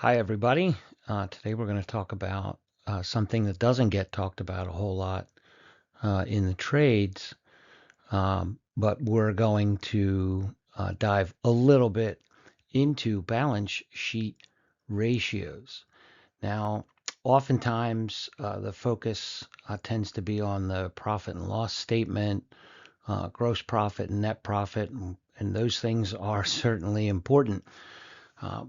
Hi, everybody. Today we're going to talk about something that doesn't get talked about a whole lot in the trades, but we're going to dive a little bit into balance sheet ratios. Now, oftentimes the focus tends to be on the profit and loss statement, gross profit and net profit, and those things are certainly important.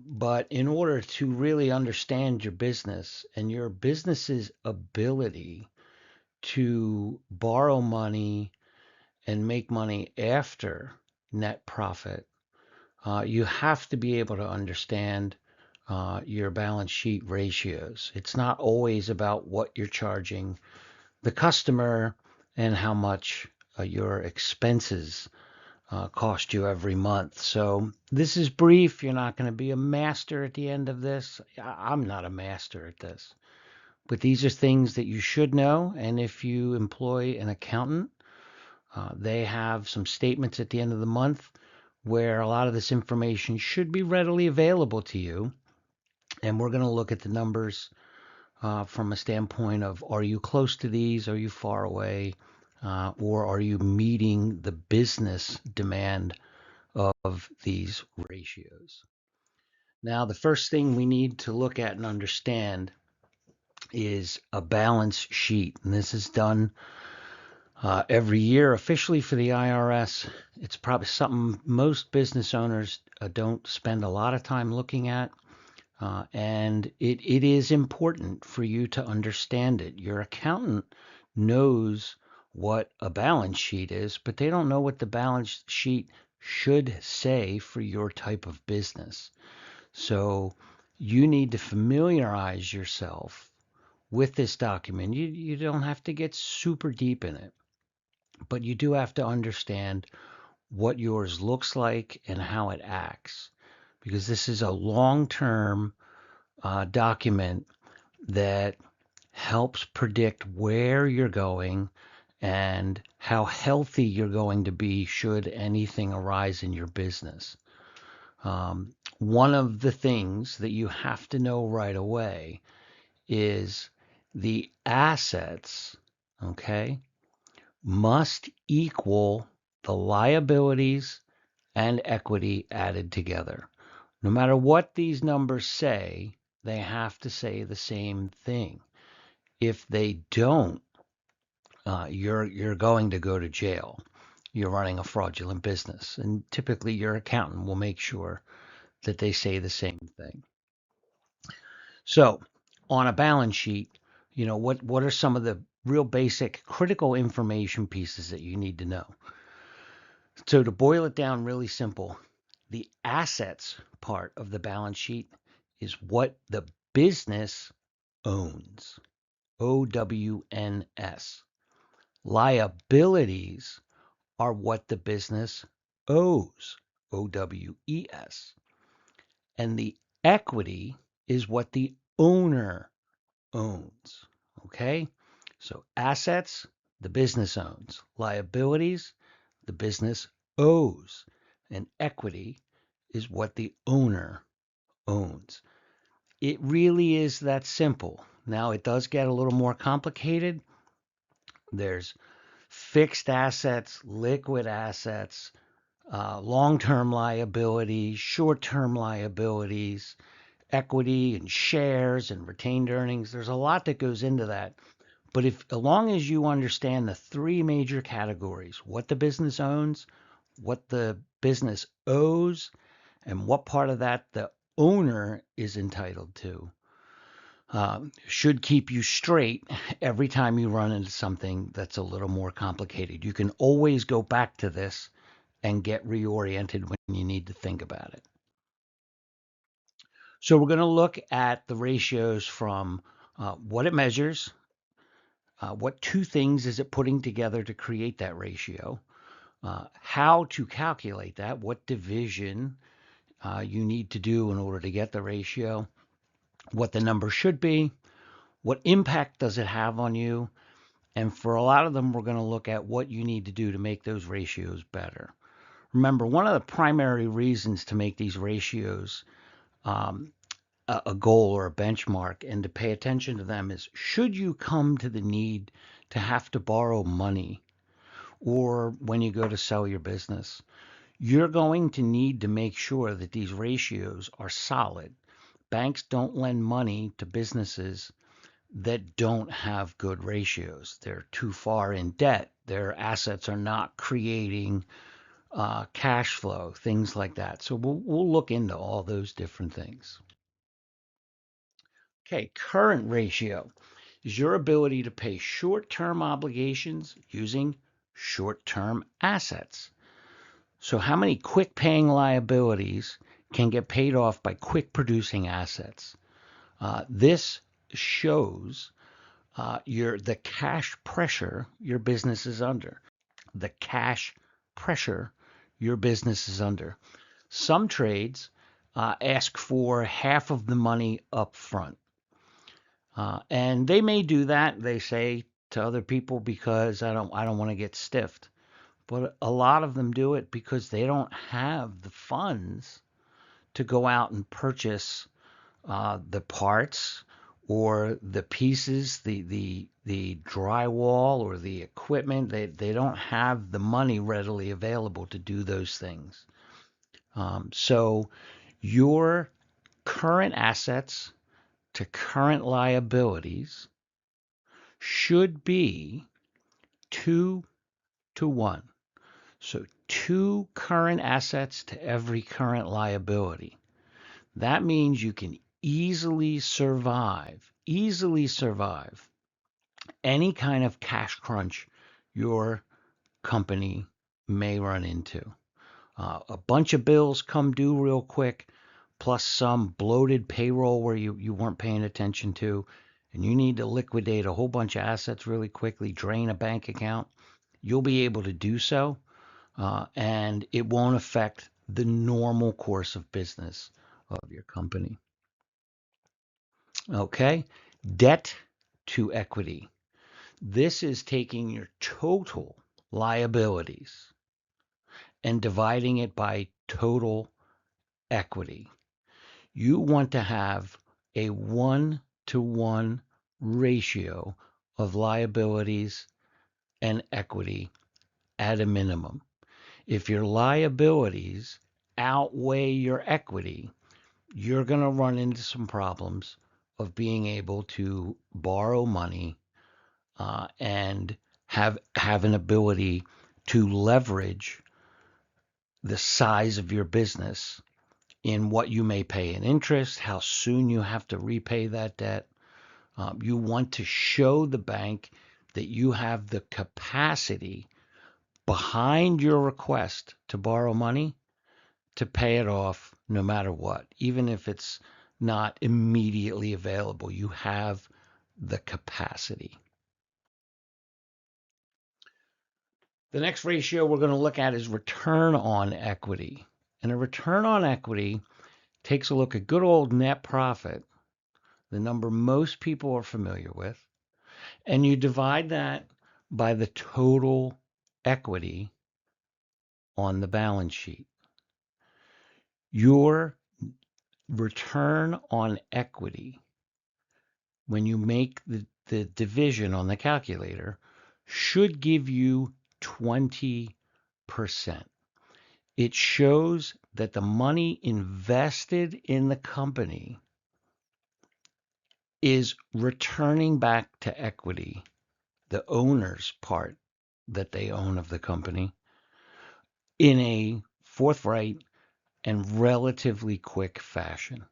But in order to really understand your business and your business's ability to borrow money and make money after net profit, you have to be able to understand your balance sheet ratios. It's not always about what you're charging the customer and how much your expenses cost you every month. So this is brief. You're not going to be a master at the end of this. I'm not a master at this. But these are things that you should know. And if you employ an accountant, they have some statements at the end of the month where a lot of this information should be readily available to you. And we're going to look at the numbers from a standpoint of, are you close to these? Are you far away? Or are you meeting the business demand of these ratios? Now, the first thing we need to look at and understand is a balance sheet. And this is done every year officially for the IRS. It's probably something most business owners don't spend a lot of time looking at. And it is important for you to understand it. Your accountant knows what a balance sheet is, but they don't know what the balance sheet should say for your type of business. So you need to familiarize yourself with this document. You don't have to get super deep in it, but you do have to understand what yours looks like and how it acts, because this is a long-term document that helps predict where you're going and how healthy you're going to be should anything arise in your business. One of the things that you have to know right away is the assets, okay, must equal the liabilities and equity added together. No matter what these numbers say, they have to say the same thing. If they don't, you're going to go to jail. You're running a fraudulent business, and typically your accountant will make sure that they say the same thing. So, on a balance sheet, what are some of the real basic critical information pieces that you need to know? So, to boil it down really simple, the assets part of the balance sheet is what the business owns. OWNS. Liabilities are what the business owes. OWES. And the equity is what the owner owns. Okay? So assets, the business owns. Liabilities, the business owes. And equity is what the owner owns. It really is that simple. Now, it does get a little more complicated. There's fixed assets, liquid assets, long-term liabilities, short-term liabilities, equity and shares and retained earnings. There's a lot that goes into that. But if, as long as you understand the three major categories, what the business owns, what the business owes, and what part of that the owner is entitled to, should keep you straight every time you run into something that's a little more complicated. You can always go back to this and get reoriented when you need to think about it. So we're going to look at the ratios from what it measures, what two things is it putting together to create that ratio, how to calculate that, what division you need to do in order to get the ratio, what the number should be, what impact does it have on you, and for a lot of them, we're going to look at what you need to do to make those ratios better. Remember, one of the primary reasons to make these ratios a goal or a benchmark, and to pay attention to them is, should you come to the need to have to borrow money, or when you go to sell your business, you're going to need to make sure that these ratios are solid. Banks don't lend money to businesses that don't have good ratios. They're too far in debt. Their assets are not creating cash flow, things like that. So we'll look into all those different things. Okay, current ratio is your ability to pay short-term obligations using short-term assets. So how many quick paying liabilities can get paid off by quick producing assets? This shows the cash pressure your business is under. The cash pressure your business is under. Some trades ask for half of the money up front. And they may do that, they say to other people, because I don't want to get stiffed. But a lot of them do it because they don't have the funds to go out and purchase the parts or the pieces, the drywall or the equipment. They don't have the money readily available to do those things. So your current assets to current liabilities should be 2 to 1. So 2 current assets to every current liability. That means you can easily survive any kind of cash crunch your company may run into. A bunch of bills come due real quick, plus some bloated payroll where you weren't paying attention to, and you need to liquidate a whole bunch of assets really quickly, drain a bank account. You'll be able to do so, and it won't affect the normal course of business of your company. Okay, debt to equity. This is taking your total liabilities and dividing it by total equity. You want to have a 1-to-1 ratio of liabilities and equity at a minimum. If your liabilities outweigh your equity, you're going to run into some problems of being able to borrow money and have an ability to leverage the size of your business in what you may pay in interest, how soon you have to repay that debt. You want to show the bank that you have the capacity behind your request to borrow money to pay it off no matter what. Even if it's not immediately available, you have the capacity. The next ratio we're going to look at is return on equity. And a return on equity takes a look at good old net profit, the number most people are familiar with, and you divide that by the total equity on the balance sheet. Your return on equity, when you make the division on the calculator, should give you 20%. It shows that the money invested in the company is returning back to equity, the owner's part that they own of the company, in a forthright and relatively quick fashion.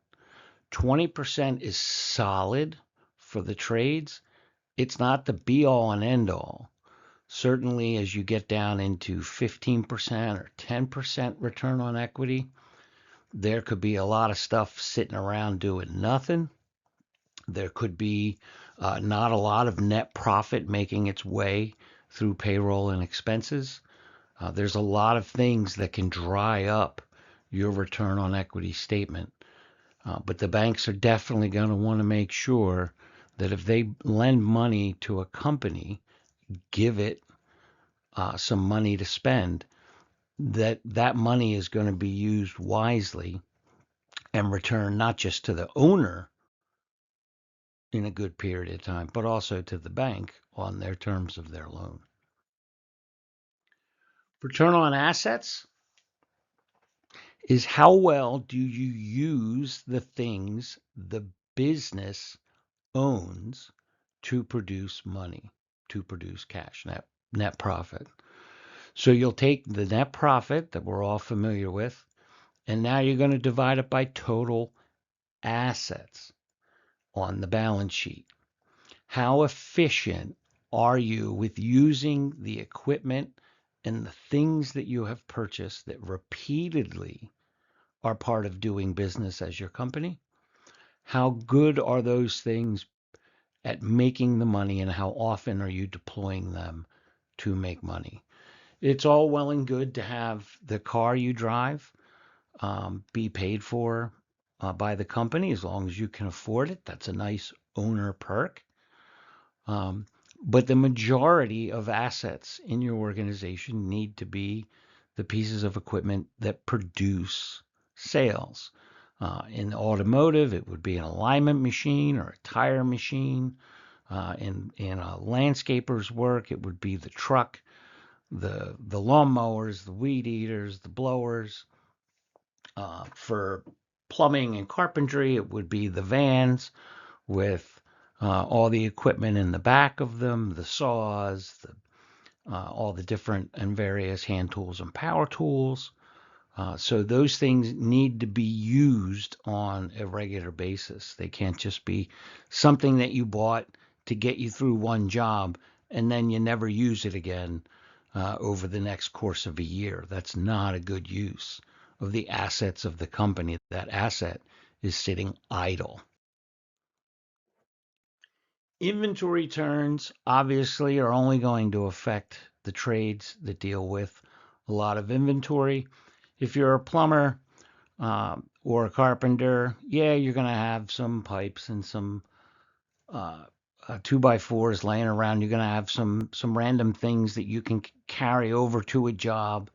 20% is solid for the trades. It's not the be all and end all. Certainly, as you get down into 15% or 10% return on equity, there could be a lot of stuff sitting around doing nothing. There could be not a lot of net profit making its way through payroll and expenses. There's a lot of things that can dry up your return on equity statement. But the banks are definitely going to want to make sure that if they lend money to a company, give it some money to spend, that money is going to be used wisely and return not just to the owner in a good period of time, but also to the bank on their terms of their loan. Return on assets is how well do you use the things the business owns to produce money, to produce cash, net profit. So you'll take the net profit that we're all familiar with, and now you're going to divide it by total assets on the balance sheet. How efficient are you with using the equipment and the things that you have purchased that repeatedly are part of doing business as your company? How good are those things at making the money, and how often are you deploying them to make money? It's all well and good to have the car you drive be paid for by the company as long as you can afford it. That's a nice owner perk. Um, but the majority of assets in your organization need to be the pieces of equipment that produce sales. In automotive, it would be an alignment machine or a tire machine. In a landscaper's work, it would be the truck, the lawnmowers, the weed eaters, the blowers. For plumbing and carpentry, it would be the vans with all the equipment in the back of them, the saws, all the different and various hand tools and power tools. So those things need to be used on a regular basis. They can't just be something that you bought to get you through one job and then you never use it again over the next course of a year. That's not a good use of the assets of the company. That asset is sitting idle. Inventory turns obviously are only going to affect the trades that deal with a lot of inventory. If you're a plumber or a carpenter, yeah, you're going to have some pipes and some uh, 2x4s laying around. You're going to have some random things that you can carry over to a job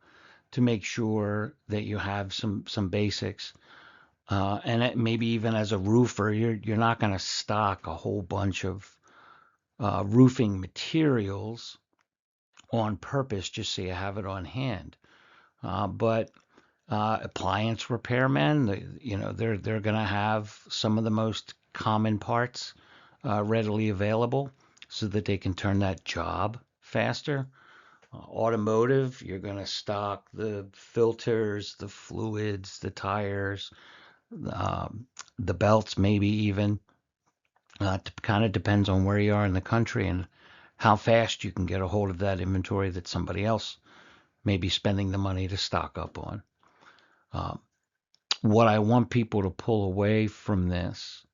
to make sure that you have some basics. Maybe even as a roofer, you're not going to stock a whole bunch of roofing materials on purpose just so you have it on hand. But appliance repairmen, they're going to have some of the most common parts readily available so that they can turn that job faster. Automotive, you're going to stock the filters, the fluids, the tires, the belts, maybe even. It kind of depends on where you are in the country and how fast you can get a hold of that inventory that somebody else may be spending the money to stock up on. Um, what I want people to pull away from this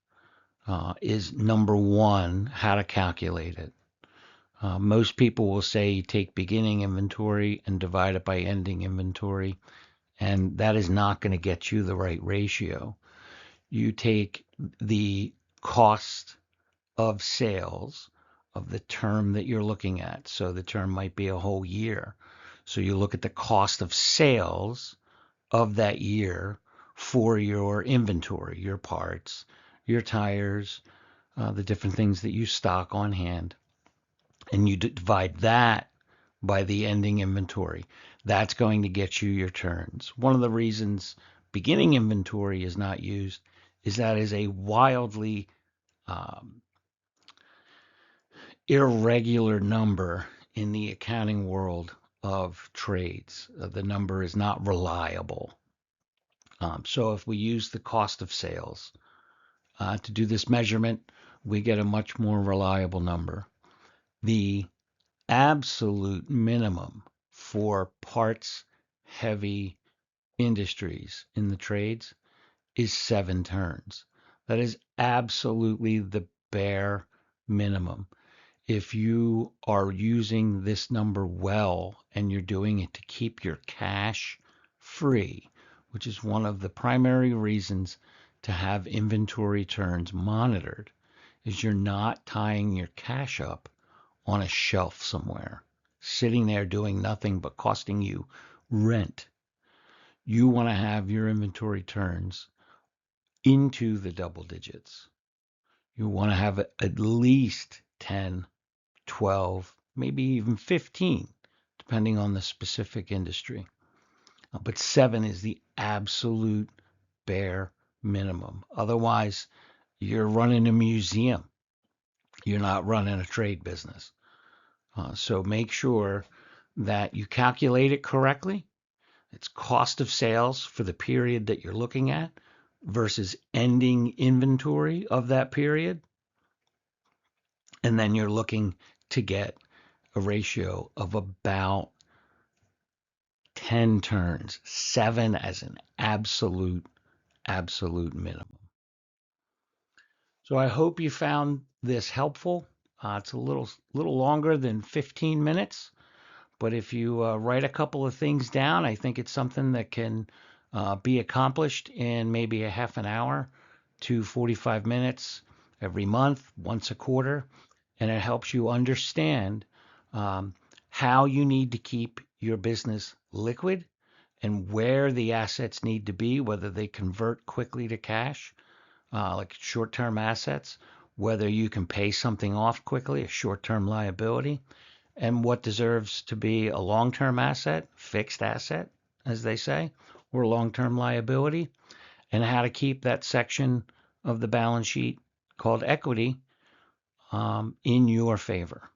is number one, how to calculate it. Most people will say you take beginning inventory and divide it by ending inventory, and that is not going to get you the right ratio. You take the cost of sales of the term that you're looking at. So the term might be a whole year. So you look at the cost of sales of that year for your inventory, your parts, your tires, the different things that you stock on hand, and you divide that by the ending inventory. That's going to get you your turns. One of the reasons beginning inventory is not used is that is a wildly um, irregular number in the accounting world of trades. The number is not reliable. So if we use the cost of sales to do this measurement, we get a much more reliable number. The absolute minimum for parts heavy industries in the trades is 7 turns. That is absolutely the bare minimum. If you are using this number well and you're doing it to keep your cash free, which is one of the primary reasons to have inventory turns monitored, is you're not tying your cash up on a shelf somewhere, sitting there doing nothing but costing you rent. You want to have your inventory turns into the double digits. You want to have at least 10, 12, maybe even 15, depending on the specific industry. But 7 is the absolute bare minimum. Otherwise, you're running a museum. You're not running a trade business. So make sure that you calculate it correctly. It's cost of sales for the period that you're looking at versus ending inventory of that period. And then you're looking to get a ratio of about 10 turns, 7 as an absolute minimum. So I hope you found this helpful. It's a little longer than 15 minutes, but if you write a couple of things down, I think it's something that can be accomplished in maybe a half an hour to 45 minutes every month, once a quarter, and it helps you understand um, how you need to keep your business liquid and where the assets need to be, whether they convert quickly to cash, like short-term assets, whether you can pay something off quickly, a short-term liability, and what deserves to be a long-term asset, fixed asset, as they say, or long-term liability, and how to keep that section of the balance sheet called equity in your favor.